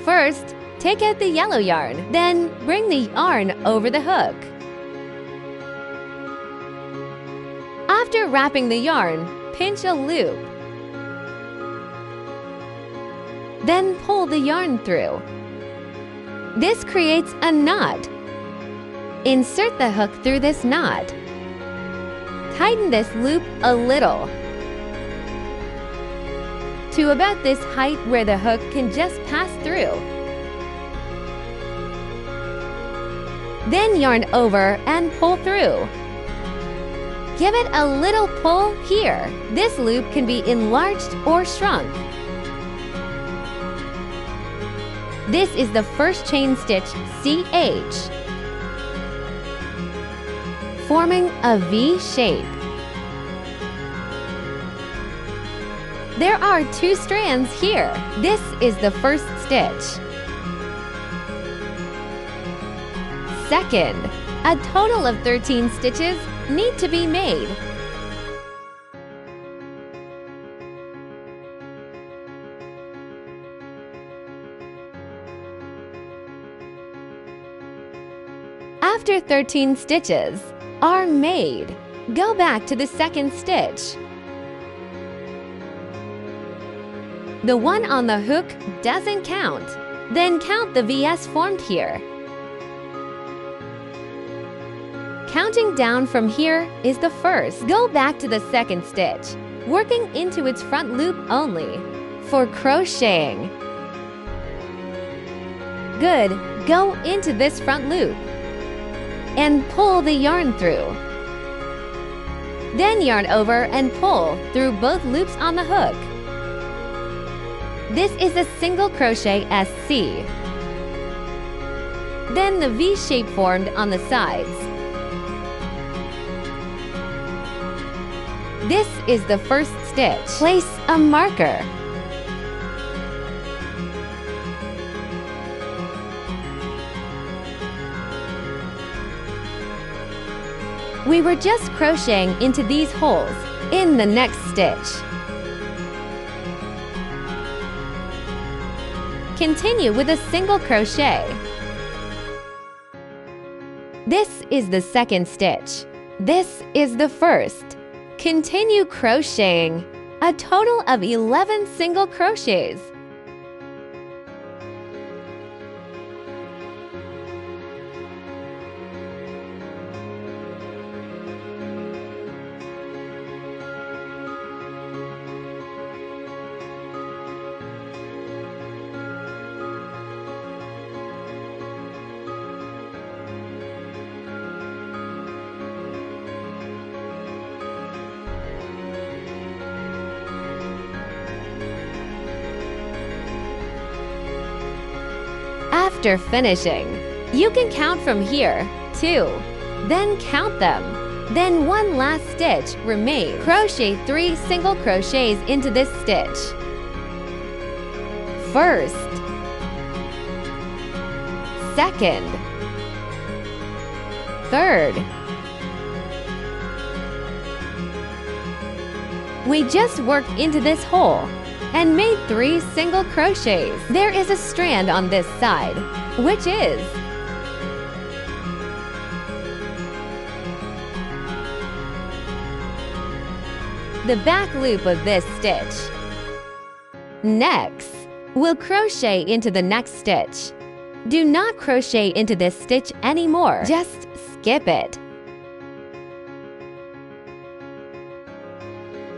First, take out the yellow yarn, then bring the yarn over the hook. After wrapping the yarn, pinch a loop. Then pull the yarn through. This creates a knot. Insert the hook through this knot. Tighten this loop a little to about this height where the hook can just pass through. Then yarn over and pull through. Give it a little pull here. This loop can be enlarged or shrunk. This is the first chain stitch CH, forming a V shape. There are 2 strands here. This is the first stitch. Second, a total of 13 stitches need to be made. After 13 stitches are made, go back to the second stitch. The one on the hook doesn't count. Then count the VS formed here. Counting down from here is the first. Go back to the second stitch, working into its front loop only. For crocheting, good, go into this front loop and pull the yarn through. Then yarn over and pull through both loops on the hook. This is a single crochet SC. Then the V shape formed on the sides. This is the first stitch. Place a marker. We were just crocheting into these holes in the next stitch. Continue with a single crochet. This is the second stitch. This is the first. Continue crocheting, a total of 11 single crochets. After finishing, you can count from here, 2. Then count them. Then one last stitch remains. Crochet 3 single crochets into this stitch. First, second, third. We just worked into this hole and made 3 single crochets. There is a strand on this side, which is the back loop of this stitch. Next, we'll crochet into the next stitch. Do not crochet into this stitch anymore. Just skip it.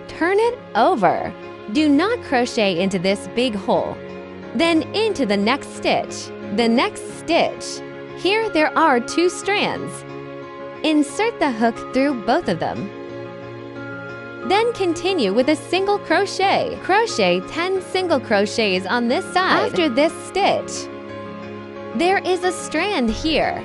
Turn it over. Do not crochet into this big hole. Then into the next stitch. The next stitch. Here there are 2 strands. Insert the hook through both of them. Then continue with a single crochet. Crochet 10 single crochets on this side. After this stitch, there is a strand here.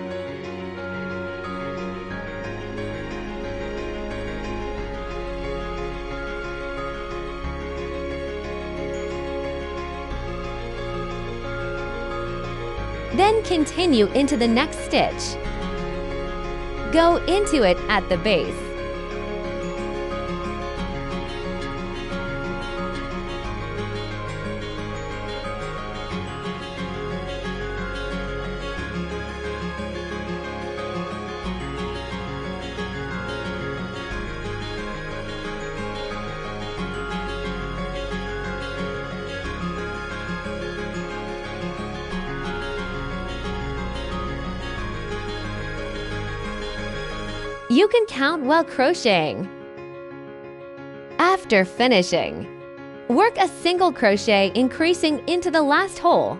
Then continue into the next stitch. Go into it at the base. You can count while crocheting. After finishing, work a single crochet increasing into the last hole.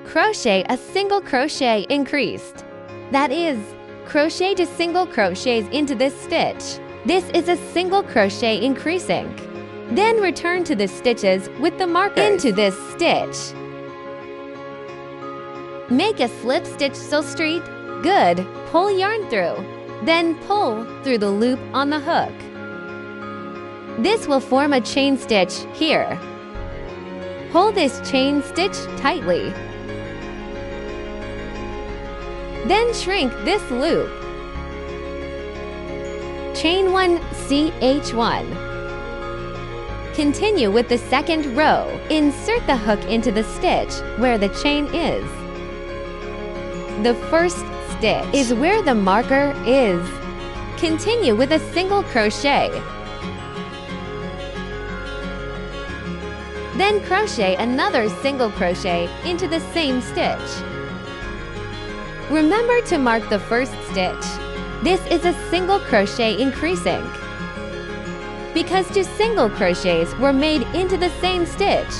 Crochet a single crochet increased. That is, crochet 2 single crochets into this stitch. This is a single crochet increasing. Then return to the stitches with the markers into this stitch. Make a slip stitch sew street. Good. Pull yarn through. Then pull through the loop on the hook. This will form a chain stitch here. Pull this chain stitch tightly. Then shrink this loop. Chain 1 CH1. Continue with the second row. Insert the hook into the stitch where the chain is. The first stitch is where the marker is. Continue with a single crochet. Then crochet another single crochet into the same stitch. Remember to mark the first stitch. This is a single crochet increasing. Because 2 single crochets were made into the same stitch.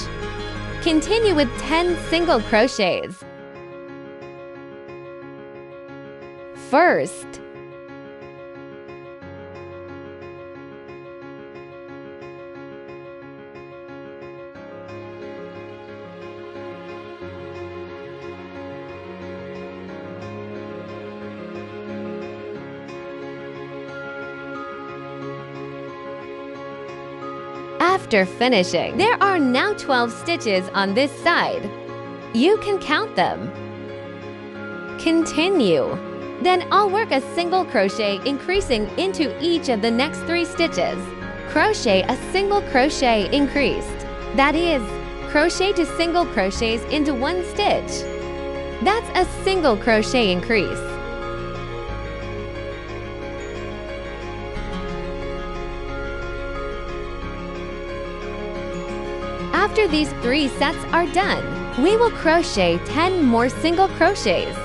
Continue with 10 single crochets. First, after finishing, there are now 12 stitches on this side. You can count them. Continue. Then I'll work a single crochet increasing into each of the next 3 stitches. Crochet a single crochet increased. That is, crochet 2 single crochets into 1 stitch. That's a single crochet increase. After these 3 sets are done, we will crochet 10 more single crochets.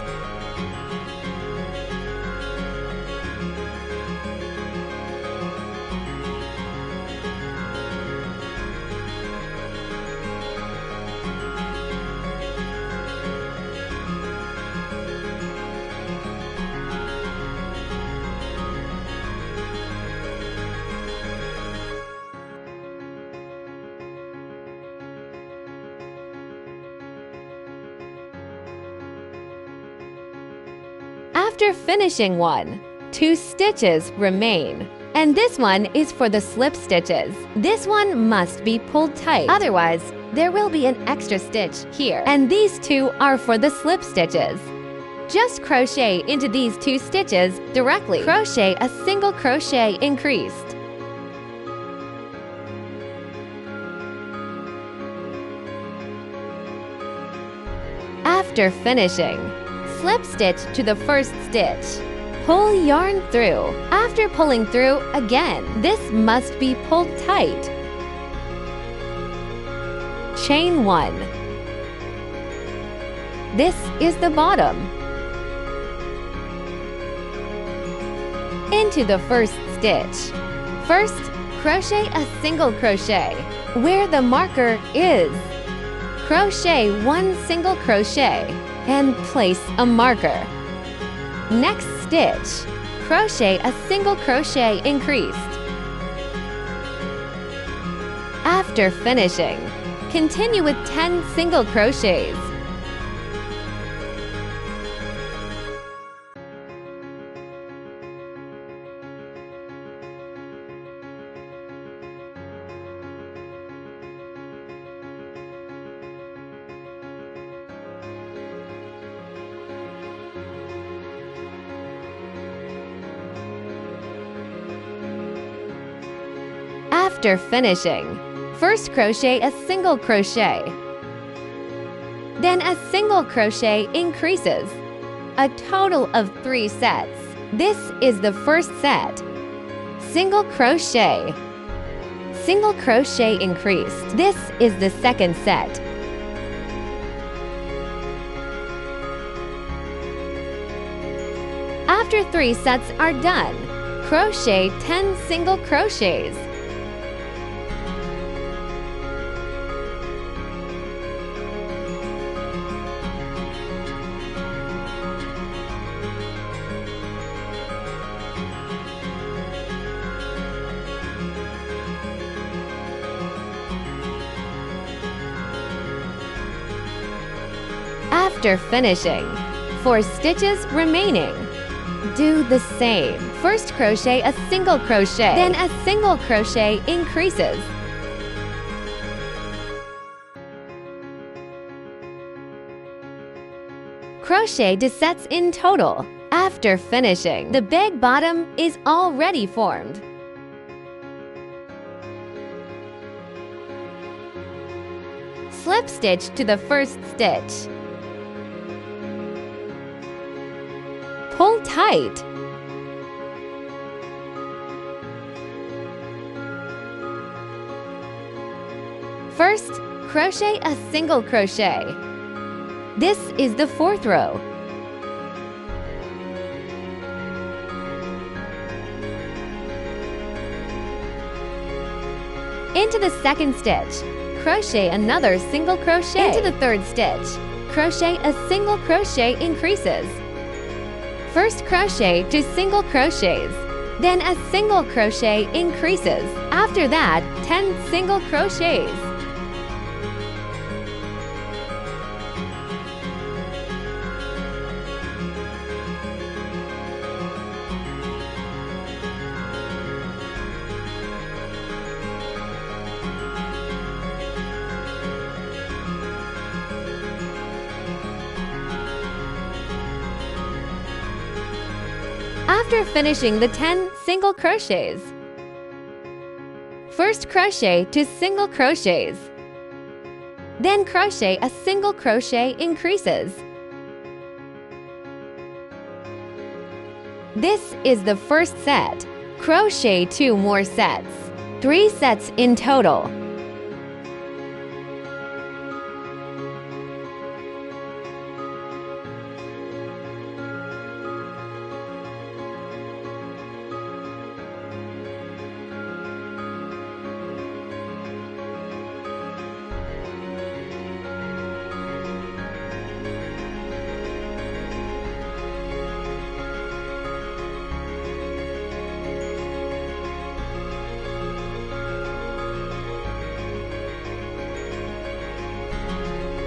After finishing one, 2 stitches remain. And this one is for the slip stitches. This one must be pulled tight, otherwise there will be an extra stitch here. And these 2 are for the slip stitches. Just crochet into these 2 stitches directly. Crochet a single crochet increased. After finishing, slip stitch to the first stitch. Pull yarn through. After pulling through again, this must be pulled tight. Chain 1. This is the bottom. Into the first stitch. First, crochet a single crochet where the marker is. Crochet 1 single crochet and place a marker. Next stitch, crochet a single crochet increased. After finishing, continue with 10 single crochets. After finishing, first crochet a single crochet. Then a single crochet increases. A total of 3 sets. This is the first set. Single crochet. Single crochet increased. This is the second set. After 3 sets are done, Crochet 10 single crochets. After finishing, 4 stitches remaining. Do the same. First crochet a single crochet, then a single crochet increases. Crochet 2 sets in total. After finishing, the big bottom is already formed. Slip stitch to the first stitch. Pull tight. First, crochet a single crochet. This is the 4th row. Into the 2nd stitch, crochet another single crochet. Into the 3rd stitch, crochet a single crochet increases. First crochet 2 single crochets, then a single crochet increases. After that, 10 single crochets. After finishing the 10 single crochets, first crochet 2 single crochets, then crochet a single crochet increases. This is the first set. Crochet 2 more sets, 3 sets in total.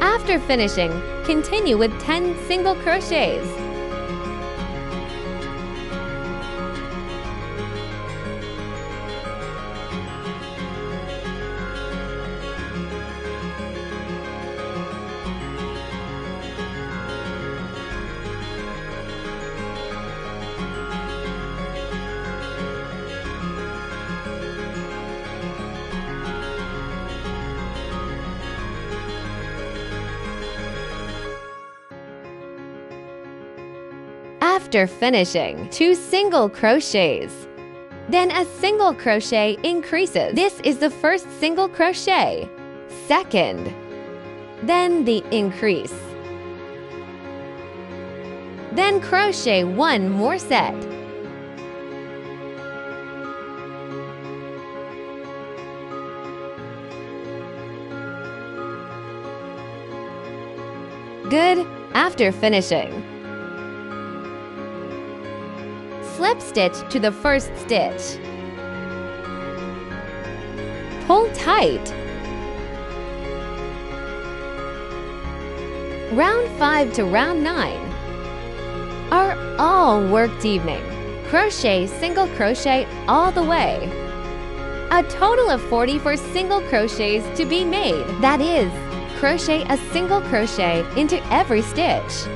After finishing, continue with 10 single crochets. After finishing, 2 single crochets, then a single crochet increases. This is the first single crochet, second, then the increase. Then crochet 1 more set. Good. After finishing, slip stitch to the first stitch. Pull tight. Round 5 to round 9 are all worked evening. Crochet single crochet all the way. A total of 44 single crochets to be made. That is, crochet a single crochet into every stitch.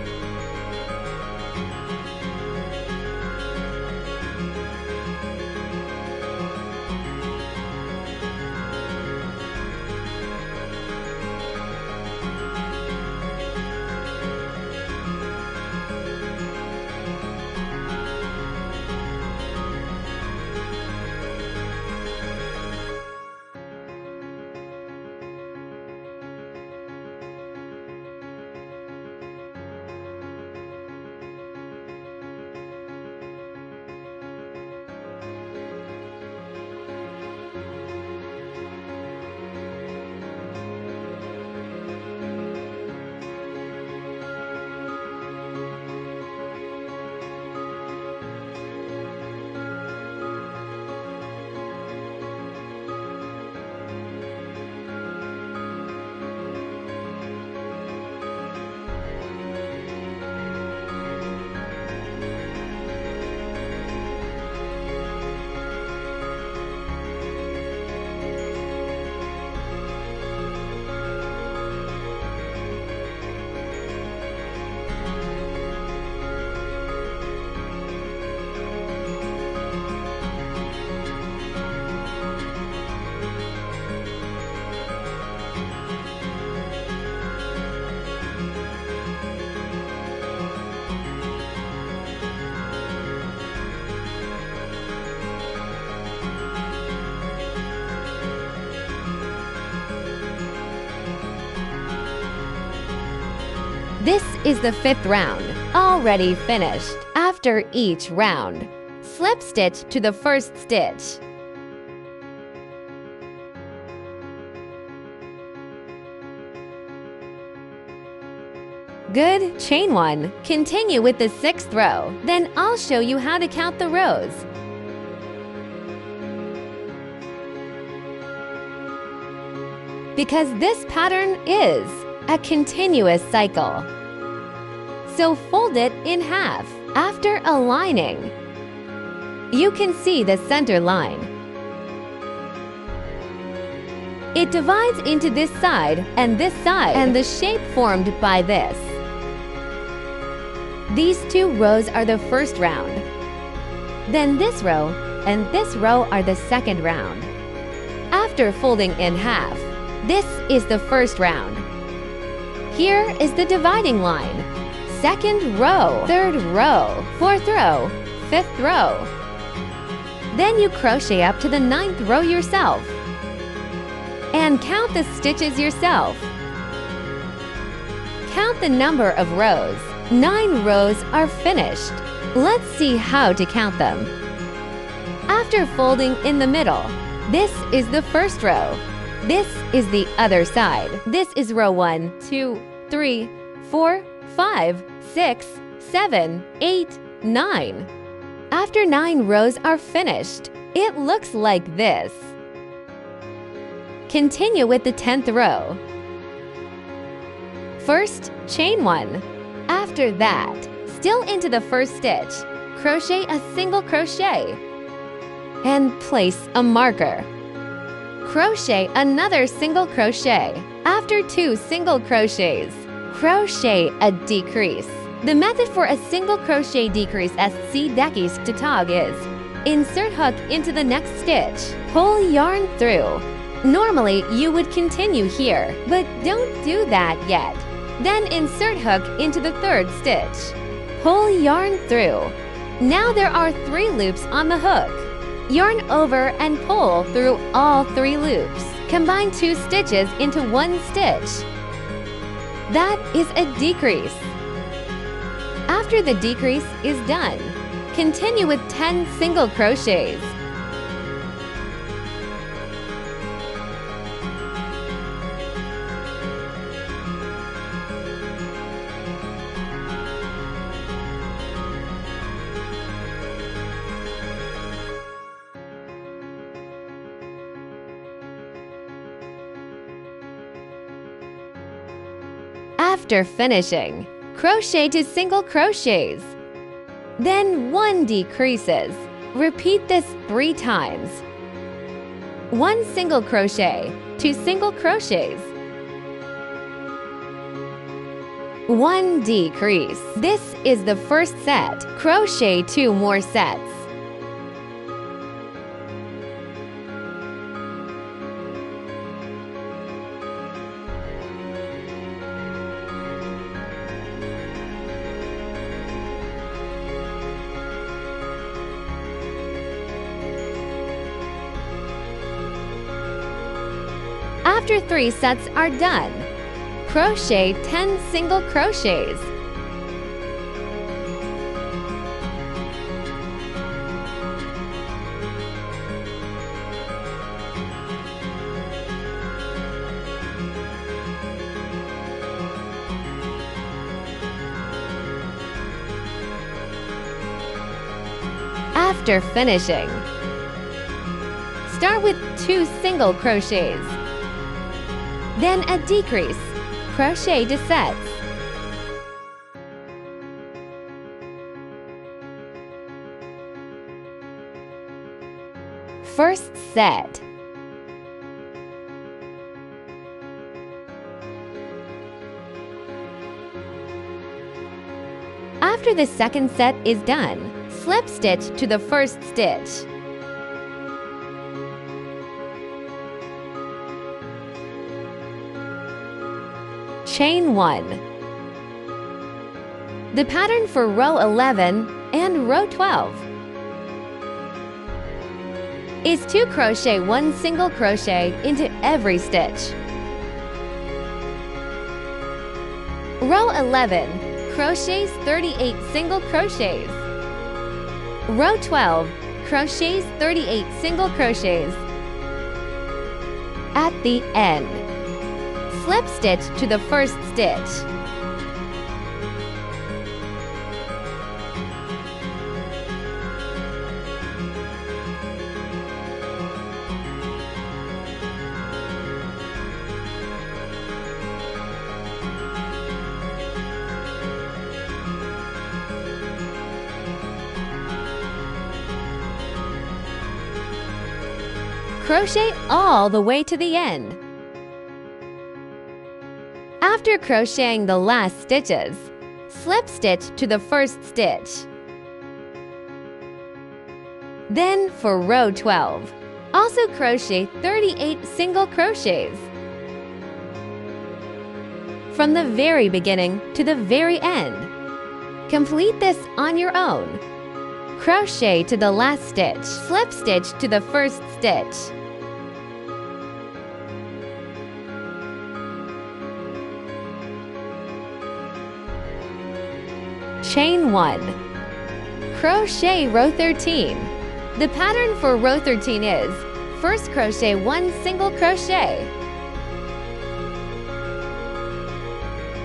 is the 5th round, already finished. After each round, slip stitch to the first stitch. Good, chain 1. Continue with the 6th row. Then I'll show you how to count the rows. Because this pattern is a continuous cycle. So fold it in half. After aligning, you can see the center line. It divides into this side and the shape formed by this. These 2 rows are the first round. Then this row and this row are the second round. After folding in half, this is the first round. Here is the dividing line. Second row, third row, fourth row, fifth row. Then you crochet up to the 9th row yourself. And count the stitches yourself. Count the number of rows. 9 rows are finished. Let's see how to count them. After folding in the middle, this is the first row. This is the other side. This is row 1, 2, 3, 4, 5, 6, 7, 8, 9. After 9 rows are finished, it looks like this. Continue with the 10th row. First, chain 1. After that, still into the first stitch, crochet a single crochet and place a marker. Crochet another single crochet. After 2 single crochets, crochet a decrease. The method for a single crochet decrease as C-dekis to tag is insert hook into the next stitch, pull yarn through. Normally, you would continue here, but don't do that yet. Then insert hook into the 3rd stitch. Pull yarn through. Now there are 3 loops on the hook. Yarn over and pull through all 3 loops. Combine 2 stitches into 1 stitch. That is a decrease. After the decrease is done, continue with 10 single crochets. After finishing, crochet to single crochets. Then 1 decreases. Repeat this 3 times. 1 single crochet, 2 single crochets. 1 decrease. This is the first set. Crochet 2 more sets. After 3 sets are done, crochet 10 single crochets. After finishing, start with 2 single crochets. Then a decrease. Crochet to sets. First set. After the second set is done, slip stitch to the first stitch. Chain 1. The pattern for row 11 and row 12 is to crochet 1 single crochet into every stitch. Row 11, crochets 38 single crochets. Row 12, crochets 38 single crochets. At the end, slip stitch to the first stitch. Crochet all the way to the end. After crocheting the last stitches, slip stitch to the first stitch. Then for row 12, also crochet 38 single crochets. From the very beginning to the very end. Complete this on your own. Crochet to the last stitch, slip stitch to the first stitch. Chain 1. Crochet row 13. The pattern for row 13 is first crochet 1 single crochet.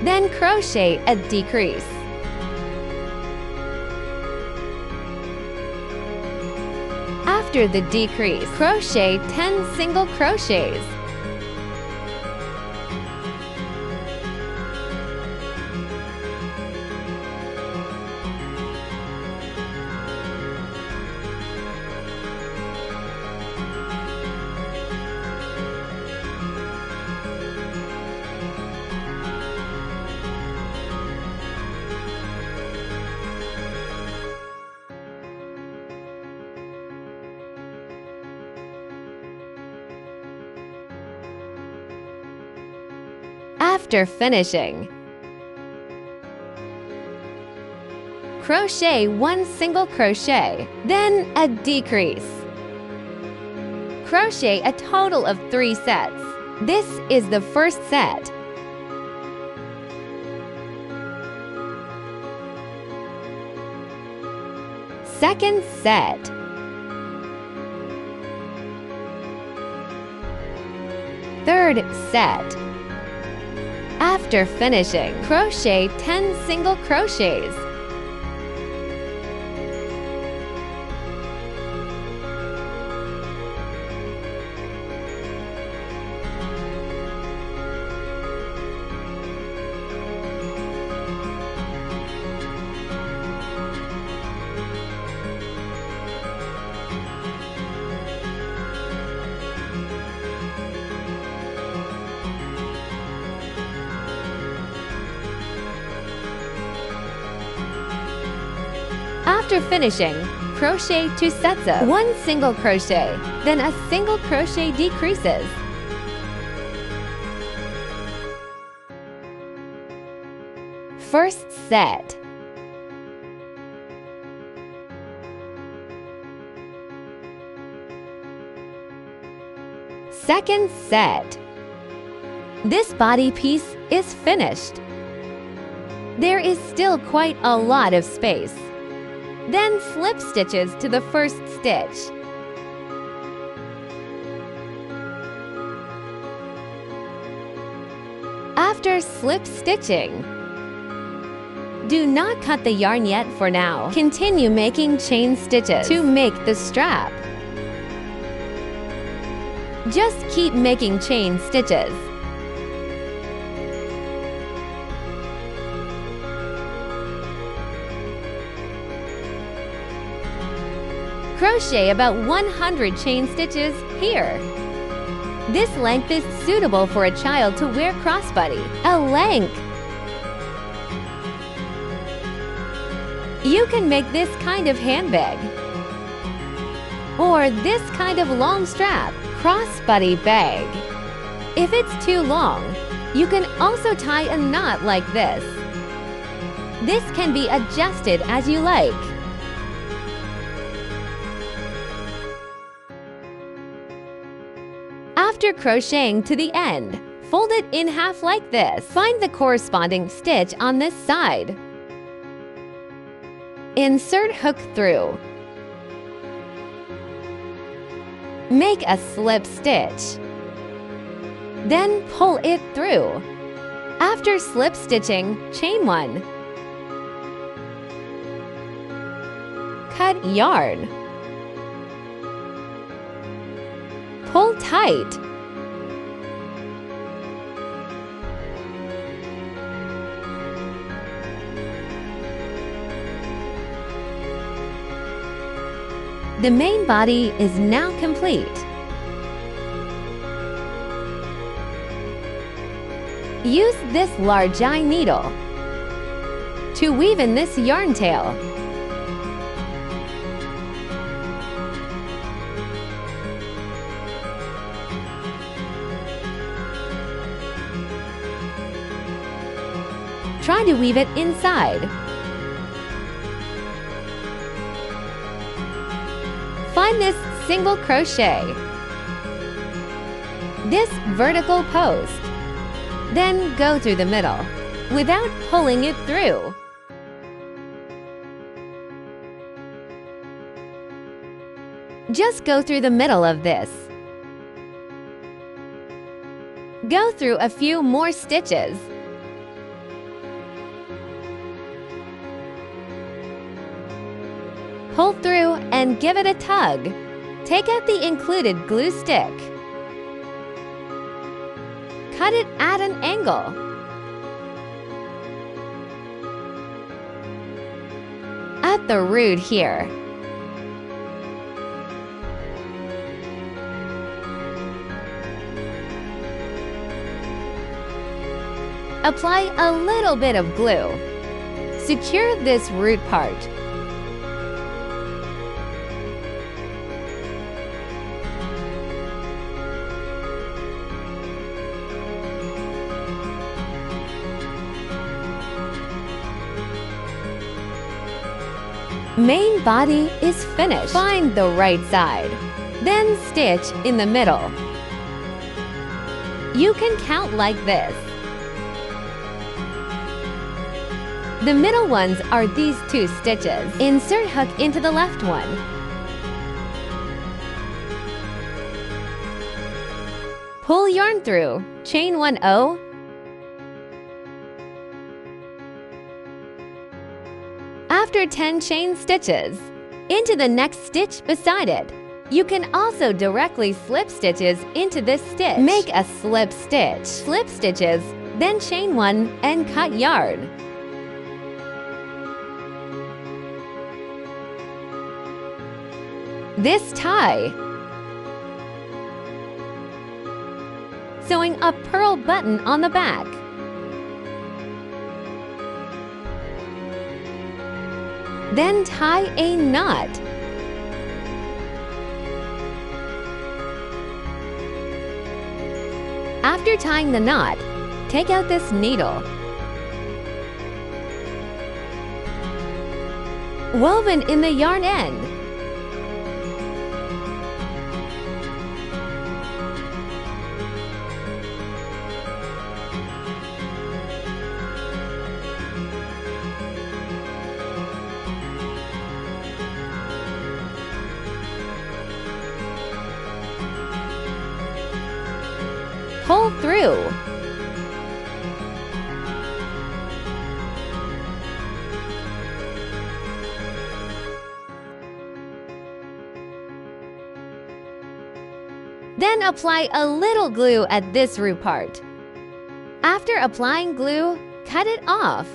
Then crochet a decrease. After the decrease, crochet 10 single crochets. After finishing, crochet 1 single crochet, then a decrease. Crochet a total of 3 sets. This is the first set. Second set. Third set. After finishing, crochet 10 single crochets. After finishing, crochet 2 sets of 1 single crochet, then a single crochet decreases. First set. Second set. This body piece is finished. There is still quite a lot of space. Then slip stitches to the first stitch. After slip stitching, do not cut the yarn yet for now. Continue making chain stitches to make the strap. Just keep making chain stitches. Crochet about 100 chain stitches here. This length is suitable for a child to wear crossbody. A length. You can make this kind of handbag. Or this kind of long strap, crossbody bag. If it's too long, you can also tie a knot like this. This can be adjusted as you like. After crocheting to the end, fold it in half like this. Find the corresponding stitch on this side. Insert hook through. Make a slip stitch. Then pull it through. After slip stitching, chain 1. Cut yarn. Pull tight. The main body is now complete. Use this large eye needle to weave in this yarn tail. Try to weave it inside. Find this single crochet, this vertical post, then go through the middle without pulling it through. Just go through the middle of this. Go through a few more stitches. Pull through and give it a tug. Take out the included glue stick. Cut it at an angle. At the root here. Apply a little bit of glue. Secure this root part. Main body is finished. Find the right side. Then stitch in the middle. You can count like this. The middle ones are these 2 stitches. Insert hook into the left one. Pull yarn through. Chain 1 O. After 10 chain stitches, into the next stitch beside it. You can also directly slip stitches into this stitch. Make a slip stitch. Slip stitches, then chain 1 and cut yarn. This tie. Sewing a pearl button on the back. Then tie a knot. After tying the knot, take out this needle. Woven in the yarn end. Pull through. Then apply a little glue at this root part. After applying glue, cut it off.